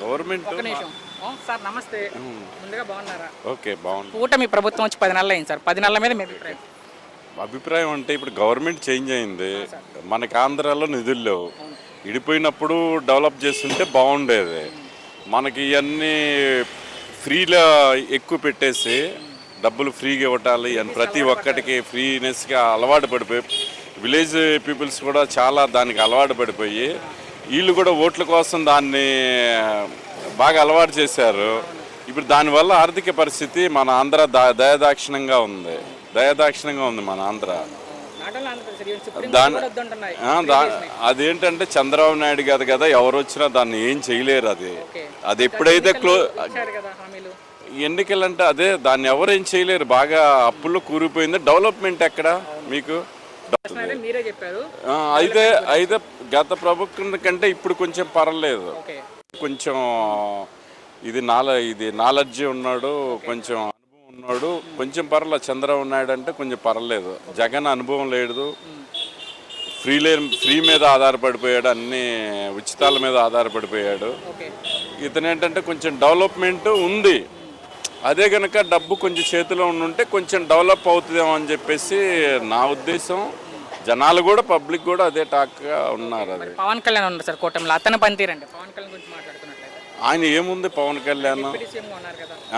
Government ఒక నిమిషం sir నమస్తే. ముందుగా బాగున్నారా? ఓకే, బాగుంది. కూటమి ప్రభుత్వం వచ్చి 10 నెలలు అయింది సార్. 10 నెలల మీద మీ అభిప్రాయం? అభిప్రాయం అంటే ఇప్పుడు గవర్నమెంట్ చేంజ్ అయింది, మనకి ఆంధ్రాలో నిధులు లేవు. ఇడిపోయినప్పుడు డెవలప్ చేస్తుంటే బాగుండేది. మనకి ఇవన్నీ ఫ్రీలో ఎక్కువ పెట్టేసి డబ్బులు ఫ్రీగా ఇవ్వటాలి అని ప్రతి ఒక్కటికి ఫ్రీనెస్గా అలవాటు పడిపోయి విలేజ్ పీపుల్స్ కూడా చాలా దానికి అలవాటు పడిపోయి వీళ్ళు కూడా ఓట్ల కోసం దాన్ని బాగా అలవాటు చేశారు. ఇప్పుడు దానివల్ల ఆర్థిక పరిస్థితి మన ఆంధ్ర దయదాక్షిణంగా ఉంది మన ఆంధ్ర. అదేంటంటే చంద్రబాబు నాయుడు గారు కదా, ఎవరు వచ్చినా దాన్ని ఏం చేయలేరు. అది ఎప్పుడైతే ఎన్నికలంటే అదే దాన్ని ఎవరు ఏం చేయలేరు. బాగా అప్పుల్లో కూరిపోయింది. డెవలప్మెంట్ ఎక్కడ మీకు? అయితే గత ప్రభుత్వం కంటే ఇప్పుడు కొంచెం పర్లేదు. కొంచెం ఇది నాలెడ్జి ఉన్నాడు, కొంచెం అనుభవం ఉన్నాడు, కొంచెం పర్లేదు. చంద్రబాబు నాయుడు అంటే కొంచెం పర్లేదు. జగన్ అనుభవం లేదు, ఫ్రీ మీద ఆధారపడిపోయాడు, అన్ని ఉచితాల మీద ఆధారపడిపోయాడు. ఇతనేంటంటే కొంచెం డెవలప్మెంట్ ఉంది. అదే కనుక డబ్బు కొంచెం చేతిలో ఉండుంటే కొంచెం డెవలప్ అవుతుందేమో అని చెప్పేసి నా ఉద్దేశం. జనాలు కూడా, పబ్లిక్ కూడా అదే టాక్గా ఉన్నారు. అది పవన్ కళ్యాణ్ ఉన్నారు సార్ కూటమిలో, అతను పనితీరండి. పవన్ కళ్యాణ్ గురించి మాట్లాడుతున్నట్లయితే ఆయన ఏముంది, పవన్ కళ్యాణ్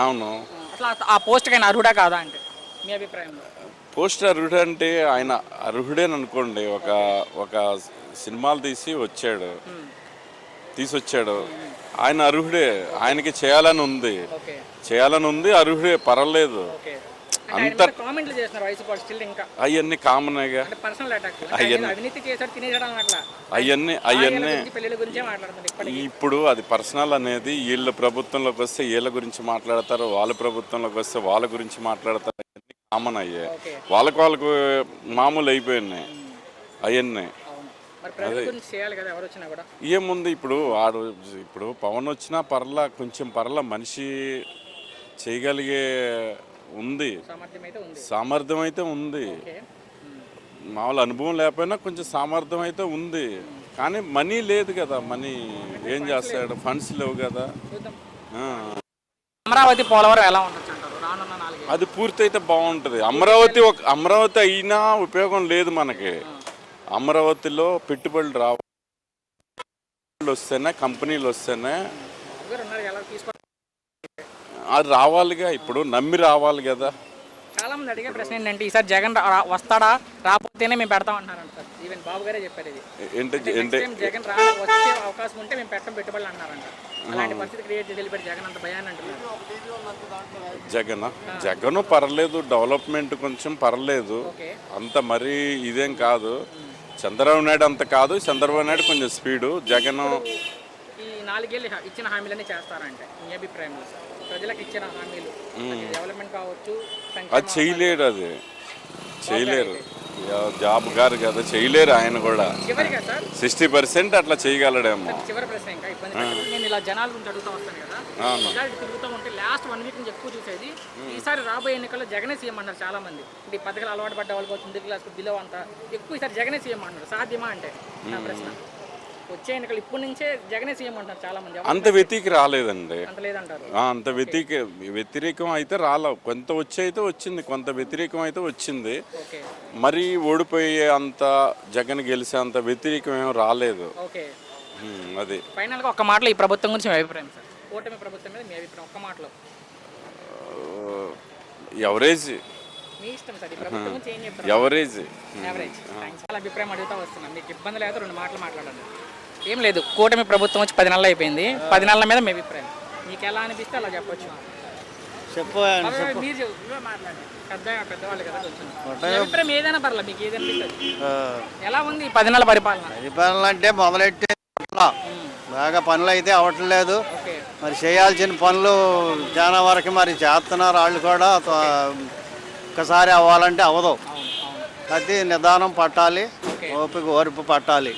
అవును, అసలు ఆ పోస్ట్కి ఆయన అర్హుడా కాదా అంటే మీ అభిప్రాయంలో? పోస్ట్ అర్హుడు అంటే ఆయన అర్హుడేననుకోండి. ఒక సినిమాలు తీసుకొచ్చాడు, ఆయన అర్హుడే. ఆయనకి చేయాలని ఉంది, అర్హుడే, పర్వాలేదు. అంత అవన్నీ కామన్గా, అవన్నీ ఇప్పుడు అది పర్సనల్ అనేది. వీళ్ళ ప్రభుత్వంలోకి వస్తే వీళ్ళ గురించి మాట్లాడతారు, వాళ్ళ ప్రభుత్వంలోకి వస్తే వాళ్ళ గురించి మాట్లాడతారు. అవన్నీ కామన్ అయ్యాయి. వాళ్ళకు మామూలు అయిపోయినాయి అవన్నీ. ఏముంది ఇప్పుడు పవన్ వచ్చినా కొంచెం మనిషి చేయగలిగే ఉంది, సామర్థ్యం అయితే ఉంది. మామూలు అనుభవం లేకపోయినా కొంచెం సామర్థ్యం అయితే ఉంది. కానీ మనీ లేదు కదా, మనీ ఏం చేస్తాడు, ఫండ్స్ లేవు కదా. అమరావతి పోలవరం ఎలా ఉండొచ్చు? అది పూర్తయితే బాగుంటుంది. అమరావతి అయినా ఉపయోగం లేదు మనకి. అమరావతిలో పెట్టుబడులు వస్తేనే, కంపెనీలు వస్తేనే అది రావాలిగా. ఇప్పుడు నమ్మి రావాలి కదా. చాలా మంది అడిగే ప్రశ్న ఏంటంటే ఈసారి జగన్ వస్తాడా, రాకపోతేనే మేము పెడతాం అంటున్నారంట సార్. ఈవెన్ బాబు గారే చెప్పారు ఇది. జగన్ వచ్చే అవకాశం ఉంటే మేము పెట్టుబడులు అన్నారంట. అలాంటి పరిస్థితి క్రియేట్ చేసి వెళ్ళిపోయి జగన్ అంత భయాన్ని అంటున్నారు. జగన్ పర్లేదు, డెవలప్మెంట్ కొంచెం పర్లేదు, అంత మరీ ఇదేం కాదు. చంద్రబాబు నాయుడు అంత కాదు, చంద్రబాబు నాయుడు కొంచెం స్పీడు. జగన్ ఈ 4 ఏళ్ళు ఇచ్చిన హామీలన్నీ చేస్తారంటే మీ అభిప్రాయంలో? ప్రజలకు ఇచ్చిన హామీలు డెవలప్మెంట్ కావచ్చు, అది చేయలేరు. జాబ్ గారు కదా, చేయలేరు. ఆయన కూడా 60% అట్లా చేయగలడేమో. చివరి ప్రశ్న ఇంకా ఇబ్బంది. నేను ఇలా జనాల గురించి అడుగుతూ వస్తాను కదా, తిరుగుతూ ఉంటే లాస్ట్ 1 వీక్ నుంచి ఎక్కువ చూసేది ఈసారి రాబోయే ఎన్నికల్లో జగనే సీఎం అన్నారు చాలా మంది. ఈ పథకాలు అలవాటు పడ్డ వాళ్ళకి వచ్చింది క్లాస్ బిలో అంతా ఎక్కువ ఈసారి జగనే సీఎం అన్నారు. సాధ్యమా అంటే నా ప్రశ్న. వచ్చే ఎన్నికలు ఇప్పటి నుంచే జగనే సీఎం అంటారు చాలా మంది. అంత వ్యతిరేక రాలేదండి, అంత వ్యతిరేకం అయితే రాలేదు. కొంత వచ్చింది, కొంత వ్యతిరేకం అయితే వచ్చింది. మరి ఓడిపోయే అంత, జగన్ గెలిచే అంత వ్యతిరేకం ఏమో రాలేదు. అది ఫైనల్గా ఒక్క మాటలో ఈ ప్రభుత్వం గురించి మీ అభిప్రాయం సార్? కూటమి ప్రభుత్వం మీద మీ అభిప్రాయం ఒక్క మాటలో? ఎవరేజ్ మీ ఇష్టం సార్. ఈ ప్రభుత్వం గురించి ఏం చెప్తారు? ఎవరేజ్ చాలా అభిప్రాయం అడుగుతూ వస్తున్నాను. మీకు ఇబ్బంది లేదు, 2 మాటలు మాట్లాడండి. ఏం లేదు, కూటమి ప్రభుత్వం వచ్చి 10 నెలలు అయిపోయింది. 10 నెలల మీద మీ అభిప్రాయం? మీకు ఎలా అనిపిస్తే అలా చెప్పొచ్చు. మీరు మాట్లాడండి, పెద్దవాళ్ళు కదా, కొంచెం అభిప్రాయం ఏదైనా పర్లేదు, మీకు ఏది అనిపిస్తుంది. ఎలా ఉంది 10 నెలల పరిపాలన? అంటే మొదలెట్టే బాగా పనులు అయితే అవ్వట్లేదు. మరి చేయాల్సిన పనులు చాలా వరకు మరి చేస్తున్నారు. వాళ్ళు కూడా ఒక్కసారి అవ్వాలంటే అవ్వదు. అది నిదానం పట్టాలి, ఓర్పు పట్టాలి.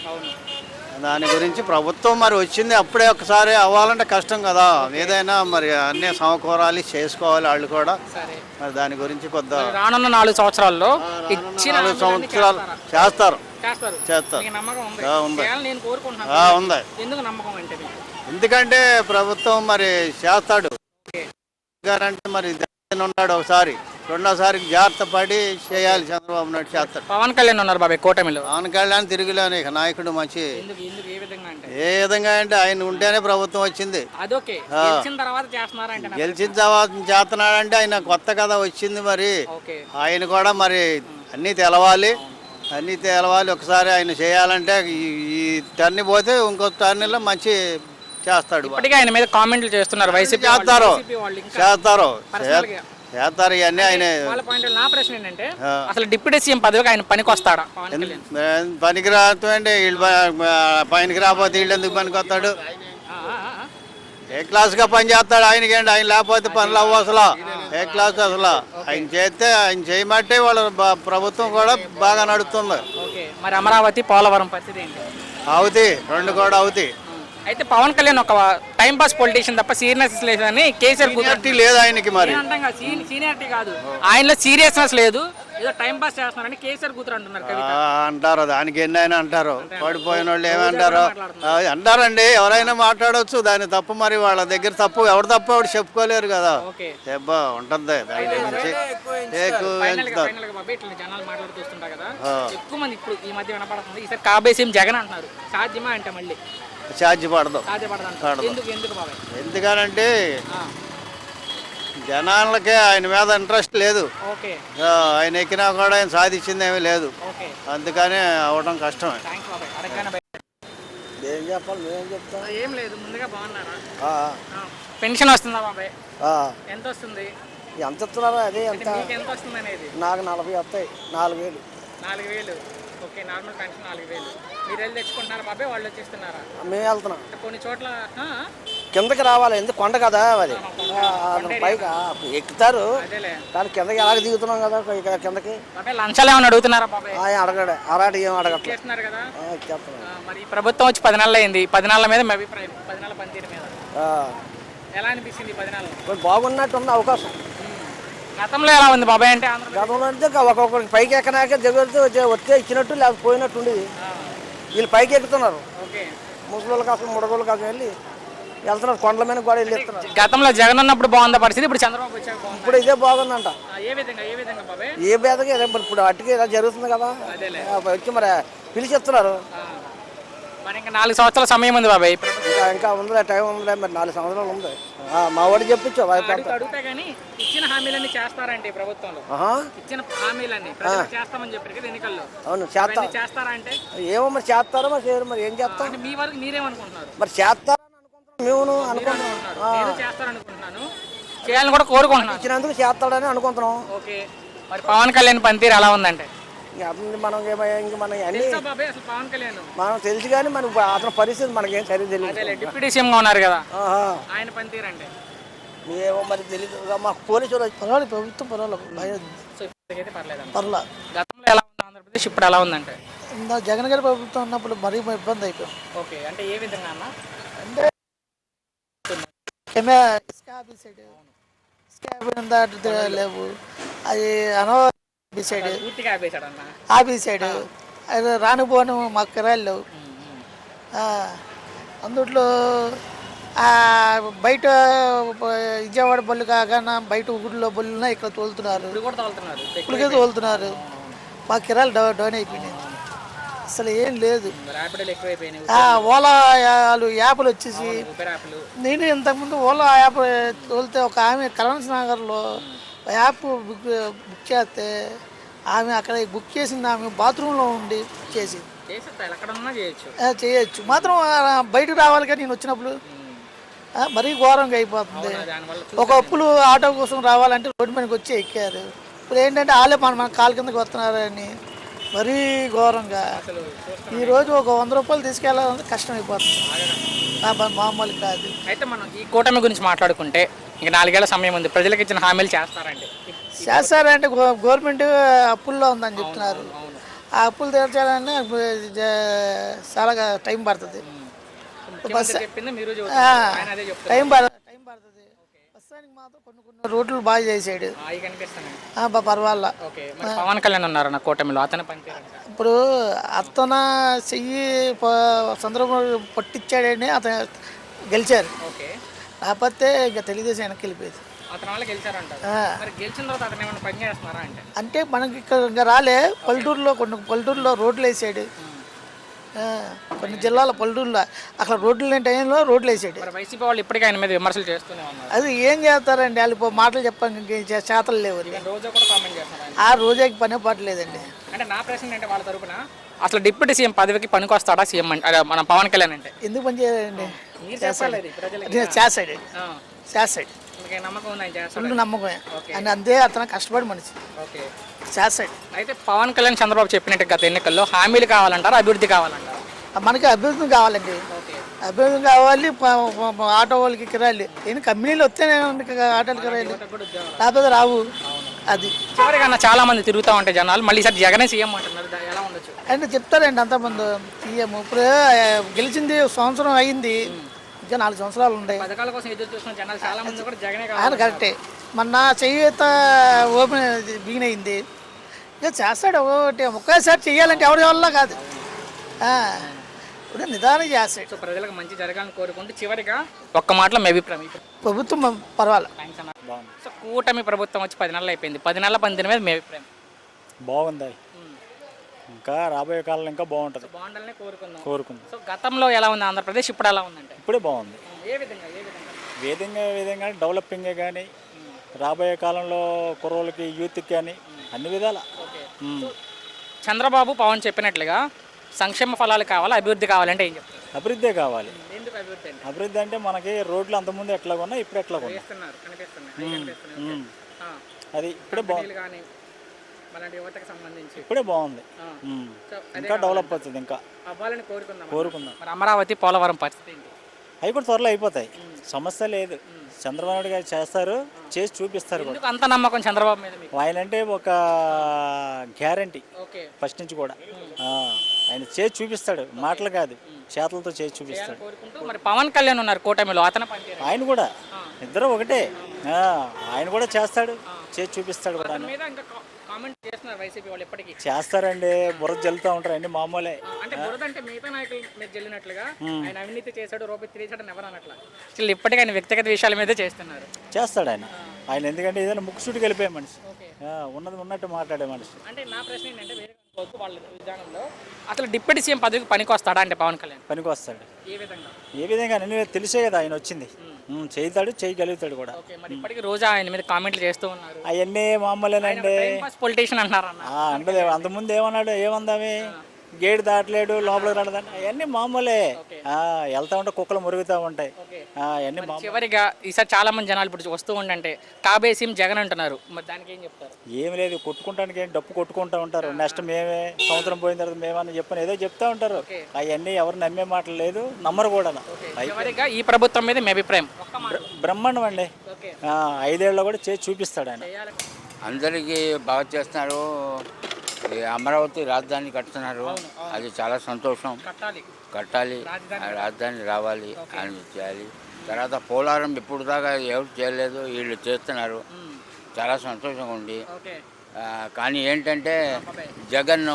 దాని గురించి ప్రభుత్వం మరి వచ్చింది అప్పుడే ఒకసారి అవ్వాలంటే కష్టం కదా. ఏదైనా మరి అన్నీ సమకూరాలి, చేసుకోవాలి వాళ్ళు కూడా. మరి దాని గురించి కొద్దిగా రానున్న 4 సంవత్సరాల్లో 4 సంవత్సరాలు చేస్తారు. ఉంది. ఉంది. ఎందుకంటే ప్రభుత్వం మరి చేస్తాడు అంటే మరి జగన్ ఉన్నాడు ఒకసారి, రెండోసారికి జాగ్రత్త పడి చేయాలి. చంద్రబాబు నాయుడు చేస్తాడు. పవన్ కళ్యాణ్ ఉన్నారు బాబాయ్ కూటమిలో. పవన్ కళ్యాణ్ తిరుగులేని ఇక నాయకుడు మంచి. ఎందుకు ఎందుకు ఏ విధంగా అంటే ఏ విధంగా అంటే ఆయన ఉంటేనే ప్రభుత్వం వచ్చింది. అదొకే గెలిచిన తర్వాత చేస్తున్నారంటే గెలిచిన తర్వాత చేస్తున్నాడంటే ఆయన కొత్త కదా వచ్చింది. మరి ఓకే ఆయన కూడా మరి అన్నీ తెలవాలి, అన్నీ తెలవాలి. ఒకసారి ఆయన చేయాలంటే ఈ టర్న్ పోతే ఇంకో టర్న్లో మంచి చేస్తాడు. ఇప్పటికే ఆయన మీద కామెంట్లు చేస్తున్నారు వైసీపీ చేస్తారు వాళ్ళు ఇంకా చేస్తారు personal గా. చేస్తారు ఇవన్నీ ఆయన. వాళ్ళ పాయింట్ నా ప్రశ్న ఏంటంటే అసలు డిప్యూటీ సీఎం పదవికి ఆయన పనికి వస్తాడా పవన్ కళ్యాణ్? పనికి రాదండి వీళ్ళు, పనికి రాకపోతే వీళ్ళు ఎందుకు పనికి వస్తాడు? ఏ క్లాస్గా పని చేస్తాడు ఆయనకేంటి? ఆయన లేకపోతే పనులు అవ్వ అసలు. ఏ క్లాస్ అసలు ఆయన చేస్తే ఆయన చేయమంటే వాళ్ళ ప్రభుత్వం కూడా బాగా నడుస్తుంది. ఓకే మరి అమరావతి పోలవరం పరిస్థితి ఏంటి? అవుతాయి, రెండు కూడా అవుతాయి. అయితే పవన్ కళ్యాణ్ ఒక టైం పాస్ పొలిటీషియన్ తప్ప సీరియస్నెస్ లేదని కేసీఆర్ సీనియారిటీ లేదు ఆయనకి. మరి సీనియారిటీ కాదు, ఆయనలో సీరియస్నెస్ లేదు, ఏదో టైం పాస్ చేస్తున్నారని కేసీఆర్ కూతురు అంటున్నారు కవిత. అంటారు, దానికి ఎన్ని అయినా అంటారు. పడిపోయిన వాళ్ళు ఏమంటారు అంటారండి. ఎవరైనా మాట్లాడవచ్చు, దాని తప్పు మరి వాళ్ళ దగ్గర తప్పు ఎవరు తప్పు ఎవరు చెప్పుకోలేరు కదా. ఓకే దెబ్బా ఉంటుంది దాని గురించి. జనాలు మాట్లాడుతుంటా కదా, ఎక్కువ మంది ఇప్పుడు ఈ మధ్య వినపడుతుంది ఈసారి కాబోయే సీఎం జగన్ అంటున్నారు. సాధ్యమా అంటే మళ్ళీ సాధ్యపడదు. ఎందుకనంటే జనాలకే ఆయన మీద ఇంట్రెస్ట్ లేదు. ఆయన ఎక్కినా కూడా ఆయన సాధించింది ఏమీ లేదు. అందుకని అవడం కష్టమే. ఏం చెప్పాలి, మేమేం చెప్తాం? ఏం లేదు, ముందుగా బాగున్నారా? పెన్షన్ వస్తుందా బాబాయ్? ఎంత వస్తుంది? ఎంత ఇస్తున్నారో అదే. ఎంత ఎంత వస్తుంది అనేది? నాకు 40 వస్తాయి. 4000. 4000. Okay, normal pension 4000. మీరు వెళ్ళి తెచ్చుకుంటున్నారా బాబాయ్, వాళ్ళు వచ్చేస్తున్నారా? మేము వెళ్తున్నాం. కొన్ని చోట్ల కిందకి రావాలి, ఎందుకు కొండ కదా అది. పైగా ఎక్కుతారు కానీ కిందకి ఎలాగ దిగుతున్నాం కదా కిందకి. లంచాలు ఏమైనా అడుగుతున్నారా బాబాయ్? ఆయన అడగడే, అలాంటి ఏం అడగట్లేదు. కదా చెప్తున్నాను. మరి ప్రభుత్వం వచ్చి 10 నెలలు అయింది. 10 నెలల మీద మీ అభిప్రాయం? 10 నెలల పనితీరు మీద ఎలా అనిపిస్తుంది? 10 నెలలు బాగున్నట్టు ఉంది అవకాశం. గతంలో ఎలా ఉంది బాబాయ్? అంటే గతంలో అంటే ఒక్కొక్కరికి పైకి ఎక్కనాక దిగుతూ వస్తే ఇచ్చినట్టు లేకపోతే పోయినట్టు ఉండేది. వీళ్ళు పైకి ఎక్కుతున్నారు. ముసలి కాసం ముడగోళ్ళు కాసం వెళ్ళి వెళ్తున్నారు, కొండల మీద కూడా వెళ్ళి ఎత్తున్నారు. గతంలో జగన్ ఉన్నప్పుడు బాగుందా పరిస్థితి? ఇప్పుడు చంద్రబాబు వచ్చాక ఇప్పుడు ఇదే బాగుందంట. ఏ విధంగా బాబాయ్? ఏ బేదగా ఇప్పుడు అట్టుకి ఇలా జరుగుతుంది కదా, వచ్చి మరి పిలిచిస్తున్నారు. మరి ఇంకా 4 సంవత్సరాల సమయం ఉంది బాబాయ్. ఇంకా ఉందిలే, టైం ఉందిలే. మరి 4 సంవత్సరాలు ఉంది. మా వాడు చెప్పించు. అడుగుతా కానీ ఇచ్చిన హామీలన్నీ చేస్తారంటే ప్రభుత్వంలో ఇచ్చిన హామీలన్నీ చేస్తామని చెప్పారు కదా ఎన్నికల్లో. అవును, చేస్తారా అంటే ఏమో మరి చేస్తారో మరి చేయరు. మరి ఏం చేస్తాం? మీ వరకు మీరేమనుకుంటున్నారు? మరి చేస్తారని అనుకుంటున్నాం. మేము అనుకుంటున్నాం చేస్తారనుకుంటున్నాను, చేయాలని కూడా కోరుకుంటున్నాను. ఇచ్చినందుకు చేస్తాడని అనుకుంటున్నాం. ఓకే, మరి పవన్ కళ్యాణ్ పనితీరు ఎలా ఉందంటే? మనం ఇంక మనం అన్ని పవన్ కళ్యాణ్ మనం తెలుసు కానీ మన అతని పరిస్థితి మనకేం సరిగ్గా తెలియదు. డిప్యూటీ సీఎం గా ఉన్నారు కదా, ఆయన పనితీరు అంటే ఏమో మరి తెలియదు. మాకు పోలీసులు పర్వాలేదు, ప్రభుత్వం పర్వాలేదు, పర్వాలేదు. గతంలో ఎలా ఉంది ఆంధ్రప్రదేశ్, ఇప్పుడు ఎలా ఉందంటే? జగన్ గారి ప్రభుత్వం ఉన్నప్పుడు మరీ ఇబ్బంది అయిపోయాం. ఓకే, అంటే ఏ విధంగా అన్న? అంటే లేవు అది ఆపేసాడు. అది రానుపోను మాకు కిరాయిలు లేవు. అందుట్లో బయట విజయవాడ బళ్ళు కాకుండా బయట ఊళ్ళో బళ్ళున్నా ఇక్కడ తోలుతున్నారు, ఇప్పటికే తోలుతున్నారు. మా కిరాయిలు డౌన్ అయిపోయినాయి. అసలు ఏం లేదు. ఓలా యాప్లు వచ్చేసి నేను ఇంతకుముందు ఓలా యాప్ తోలితే ఒక ఆమె కలన్స్ నగర్లో యాప్ బుక్ చేస్తే ఆమె అక్కడ బుక్ చేసింది, ఆమె బాత్రూంలో ఉండి చేసింది. చేయొచ్చు మాత్రం బయటకు రావాలి కానీ నేను వచ్చినప్పుడు మరీ ఘోరంగా అయిపోతుంది. ఒకప్పుడు ఆటో కోసం రావాలంటే రోడ్డు మీదకి వచ్చి ఎక్కారు. ఇప్పుడు ఏంటంటే వాళ్ళే మన కాలు కిందకి వస్తున్నారని మరీ ఘోరంగా. ఈరోజు ఒక 100 రూపాయలు తీసుకెళ్ళాలంటే కష్టం అయిపోతుంది, మామూలు కాదు. అయితే మనం ఈ కూటమి గురించి మాట్లాడుకుంటే ఇంకా 4 ఏళ్ల సమయం ఉంది. ప్రజలకు ఇచ్చిన హామీలు చేస్తారంటే గవర్నమెంట్ అప్పుల్లో ఉందని చెప్తున్నారు. ఆ అప్పులు తీర్చాలని చాలా టైం పడుతుంది. టైం పడుతుంది. ప్రస్తుతానికి మాత్రం కొన్ని రోడ్లు బాగా చేసాడు, పర్వాలా. పవన్ కళ్యాణ్ ఉన్నారు నా కూటమిలో, అతని పని ఇప్పుడు అతను చెయ్యి చంద్రబాబు పట్టించాడని అతను గెలిచారు. ఓకే. కాకపోతే ఇక తెలుగుదేశం వెనక్కి వెళ్ళిపోయింది. అతని వల్ల గెలిచారంటారు. మరి గెలిచిన తర్వాత అతను ఏమైనా పని చేస్తున్నారా అంటే? అంటే మనకి ఇక్కడ ఇంకా రాలే. కొన్ని పల్లెటూరులో రోడ్లు వేసాడు. కొన్ని జిల్లాల పల్లెటూరులో అక్కడ రోడ్లు లేని టైంలో రోడ్లు వేసాడు. మరి వైసీపీ వాళ్ళు ఇప్పటికీ ఆయన మీద విమర్శలు చేస్తూనే ఉన్నారు. అది ఏం చేస్తారండి, వాళ్ళు మాటలు చెప్పాను చేతలు లేవు. రోజా కూడా కామెంట్ చేస్తున్నారు. ఆ రోజాకి పని పాటలేదండి. అంటే నా ప్రశ్న ఏంటంటే వాళ్ళ తరపున అసలు డిప్యూటీ సీఎం పదవికి పనికొస్తాడా సీఎం అంటే మన పవన్ కళ్యాణ్ అంటే? ఎందుకు పని చేయాలండి? మీరు చెప్పలేదు ప్రజలకి. చేస్తాడు. మీకు నమ్మకం ఉంది ఆయన చేస్తాడు? ఫుల్ నమ్మకమే. అని అంతే, అతను కష్టపడి మనిషి ఓకే చేస్తాడు. అయితే పవన్ కళ్యాణ్ చంద్రబాబు చెప్పినట్టు గత ఎన్నికల్లో హామీలు కావాలంటారా, అభివృద్ధి కావాలంటారా? మనకి అభివృద్ధి కావాలండి. ఓకే. అభివృద్ధి కావాలి. ఆటో వాళ్ళకి కిరాయిలు ఎన్ని కంపెనీలు వస్తేనే ఆటోలు కిరాయిలు, లేకపోతే రావు. అది చివరిగా అన్న చాలా మంది తిరుగుతూ ఉంటాయి జనాలు, మళ్ళీ ఈసారి జగనే సీఎం అంటున్నారు, ఎలా ఉండొచ్చు? అంటే చెప్తారండి అంతమంది సీఎం. ఇప్పుడు గెలిచింది సంవత్సరం అయింది, ఇంకా 4 సంవత్సరాలు ఉన్నాయి. పథకాల కోసం ఎదురు చూస్తున్న జనాలు చాలా మంది కూడా జగనే ఆయన కావాలి. కరెక్టే. మొన్న చేయూత ఓపెన్ బిగిన్ అయింది. ఇక చేస్తాడు ఒకటి. ఒకేసారి చెయ్యాలంటే ఎవరి వల్ల కాదు. ఇప్పుడు నిదానం చేస్తాడు. సో ప్రజలకు మంచి జరగాలని కోరుకుంటూ చివరిగా ఒక్క మాటలో మీ అభిప్రాయం. ప్రభుత్వం పర్వాలేదు. థ్యాంక్స్ అన్న. సో కూటమి ప్రభుత్వం వచ్చి 10 నెలలు అయిపోయింది. 10 నెలల పనితీరు మీద మీ అభిప్రాయం? బాగుంది. ఇంకా రాబోయే కాలంలో ఇంకా బాగుంటుంది. బాగుండాలని కోరుకుందాం. సో గతంలో ఎలా ఉంది ఆంధ్రప్రదేశ్, ఇప్పుడు ఎలా ఉందంటే? ఇప్పుడే బాగుంది. ఏ విధంగా? విధంగా డెవలపింగే కానీ రాబోయే కాలంలో కుర్రోళ్ళకి యూత్కి కానీ అన్ని విధాల. చంద్రబాబు పవన్ చెప్పినట్లుగా సంక్షేమ ఫలాలు కావాలా, అభివృద్ధి కావాలంటే ఏం చెప్తారు? అభివృద్ధే కావాలి. ఎందుకు అభివృద్ధి అంటే? అభివృద్ధి అంటే మనకి రోడ్లు అంతకుముందు ఎట్లా ఉన్నా ఇప్పుడు ఎట్లా ఉన్నా అది ఇప్పుడే బాగుంది. కానీ అలాంటి యువతకు సంబంధించి ఇప్పుడే బాగుంది. ఇంకా డెవలప్ అవుతుంది. ఇంకా అవ్వాలని కోరుకుందాం. మరి అమరావతి, పోలవరం పరిస్థితి ఏంటి? అవి కూడా త్వరలో అయిపోతాయి. సమస్య లేదు. చంద్రబాబు నాయుడు గారు చేస్తారు, చేసి చూపిస్తారు కూడా. ఎందుకు అంత నమ్మకం చంద్రబాబు మీద మీకు? ఆయన అంటే ఒక గ్యారంటీ ఓకే. ఫస్ట్ నుంచి కూడా. ఆయన చేసి చూపిస్తాడు, మాటలు కాదు చేతులతో చేసి చూపిస్తాడు. కోరుకుంటూ మరి పవన్ కళ్యాణ్ ఉన్నారు కూటమిలో, అతను పనిచేయాలి. ఆయన కూడా ఇద్దరు ఒకటే. ఆయన కూడా చేస్తాడు, చేసి చూపిస్తాడు కూడా. మీద ఇంకా కామెంట్ చేస్తున్నారు వైసీపీ వాళ్ళు ఇప్పటికీ. చేస్తారండి, బుర్ర జల్లుతూ ఉంటారు, అన్ని మామూలే. అంటే బురద అంటే మిగతా నాయకులు మీద జల్లినట్లుగా ఆయన అవినీతి చేశాడు, రూపాయి తిరిగాడు ఎవరు అనట్లా. అసలు ఇప్పటికీ ఆయన వ్యక్తిగత విషయాల మీదే చేస్తున్నారు. చేస్తాడు ఆయన ఎందుకంటే ఏదైనా ముక్కుసూటికి వెళ్ళిపోయే మనిషి, ఉన్నది ఉన్నట్టు మాట్లాడే మనిషి. అంటే నా ప్రశ్న ఏంటంటే వేరే వాళ్ళ విధానంలో అసలు డిప్యూటీ సీఎం పదవికి పనికి వస్తాడా అంటే పవన్ కళ్యాణ్? పనికి వస్తాడు. ఏ విధంగా అన్ని తెలిసే కదా ఆయన వచ్చింది. చేస్తాడు, చేయగలుగుతాడు కూడా. ఇప్పటికీ రోజా ఆయన మీద కామెంట్లు చేస్తూ ఉన్నారు. అవన్నీ మామూలేనండి. పొలిటీషియన్ అంటారు అంటే అంతకుముందు ఏమన్నాడు, ఏమందామే గేట్ దాటలేడు, లోపలికి రాడదండి, అవన్నీ మామూలే. వెళ్తా ఉంటే కుక్కలు మురుగుతూ ఉంటాయి. అవన్నీ చివరిగా ఈసారి చాలా మంది జనాలు ఇప్పుడు వస్తూ ఉండంటే కాబేసి జగన్ అంటున్నారు, మరి దానికి ఏం చెప్తారు? ఏమి లేదు, కొట్టుకుంటానికి ఏం డప్పు కొట్టుకుంటూ ఉంటారు. నెక్స్ట్ మేమే సంవత్సరం పోయిన తర్వాత మేమని చెప్పని ఏదో చెప్తా ఉంటారు. అవన్నీ ఎవరు నమ్మే మాటలు లేదు, నమ్మరు కూడా. చివరిగా ఈ ప్రభుత్వం మీద మీ అభిప్రాయం? బ్రహ్మాండం అండి. 5 ఏళ్ళలో కూడా చేసి చూపిస్తాడు ఆయన. అందరికీ బాగా చేస్తున్నారు. అమరావతి రాజధాని కడుతున్నారు, అది చాలా సంతోషం. కట్టాలి, రాజధాని రావాలి అని చేయాలి. తర్వాత పోలవరం ఇప్పుడు దాకా ఎవరు చేయలేదు, వీళ్ళు చేస్తున్నారు, చాలా సంతోషంగా ఉంది. కానీ ఏంటంటే జగన్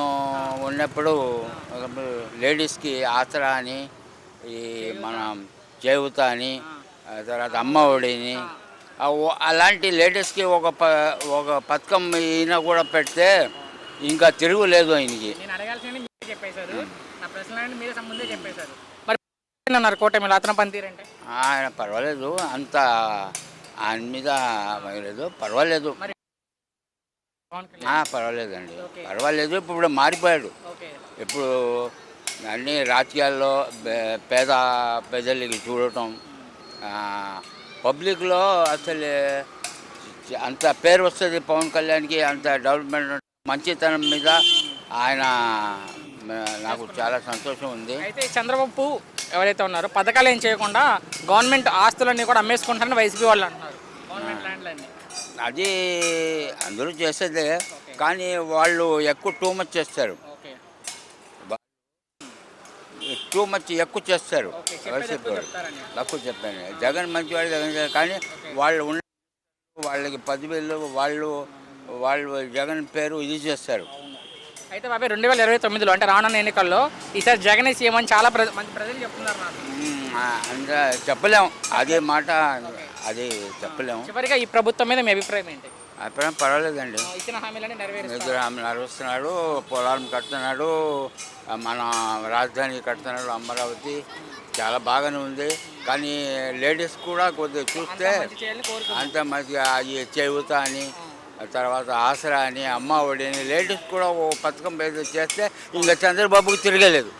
ఉన్నప్పుడు లేడీస్కి ఆసరా అని, ఈ మన చేయూత అని, తర్వాత అమ్మ ఒడిని, అలాంటి లేడీస్కి ఒక పథకం ఈయన కూడా పెడితే ఇంకా తిరుగులేదు ఆయనకి. ఆయన పర్వాలేదు, అంత ఆయన మీద లేదు, పర్వాలేదు, పర్వాలేదండి, పర్వాలేదు. ఇప్పుడు మారిపోయాడు. ఇప్పుడు అన్ని రాజకీయాల్లో పేదలకి చూడటం, పబ్లిక్లో అసలు అంత పేరు వస్తుంది పవన్ కళ్యాణ్కి, అంత డెవలప్మెంట్ మంచితనం మీద ఆయన నాకు చాలా సంతోషం ఉంది. అయితే చంద్రబాబు ఎవరైతే ఉన్నారో పథకాలు ఏం చేయకుండా గవర్నమెంట్ ఆస్తులన్నీ కూడా అమ్మేసుకుంటారని వైసీపీ వాళ్ళు అంటున్నారు. గవర్నమెంట్ ల్యాండ్లన్నీ అది అందరూ చేసేదే, కానీ వాళ్ళు టూ మచ్ చేస్తారు, ఎక్కువ చేస్తారు. వైసీపీ వాళ్ళు తక్కువ చెప్పాను. జగన్ మంచివాడు, జగన్, కానీ వాళ్ళు ఉన్న వాళ్ళకి 10,000 వాళ్ళు జగన్ పేరు ఇది చేస్తారు. అయితే బాబాయ్ 2029లో అంటే రానున్న ఎన్నికల్లో ఈసారి జగన్ సీఎం అని చాలా మంది ప్రజలు చెప్తున్నారు నాకు. అంటే చెప్పలేము అదే మాట, అది చెప్పలేము. చివరిగా ఈ ప్రభుత్వం మీద మీ అభిప్రాయం ఏంటి? అప్పుడేం పర్వాలేదండి. ఇచ్చిన హామీలని నెరవేరుస్తారు. నిద్ర నడుస్తున్నాడు, పొలాలను కడుతున్నాడు, మన రాజధాని కడుతున్నాడు అమరావతి, చాలా బాగానే ఉంది. కానీ లేడీస్ కూడా కొద్దిగా చూస్తే అంత మంచిగా ఈ చేయూత అని, తర్వాత ఆసరా అని, అమ్మ ఒడి అని, లేడీస్ కూడా ఓ పథకం ఏదో చేస్తే ఇంకా చంద్రబాబుకి తిరగలేదు.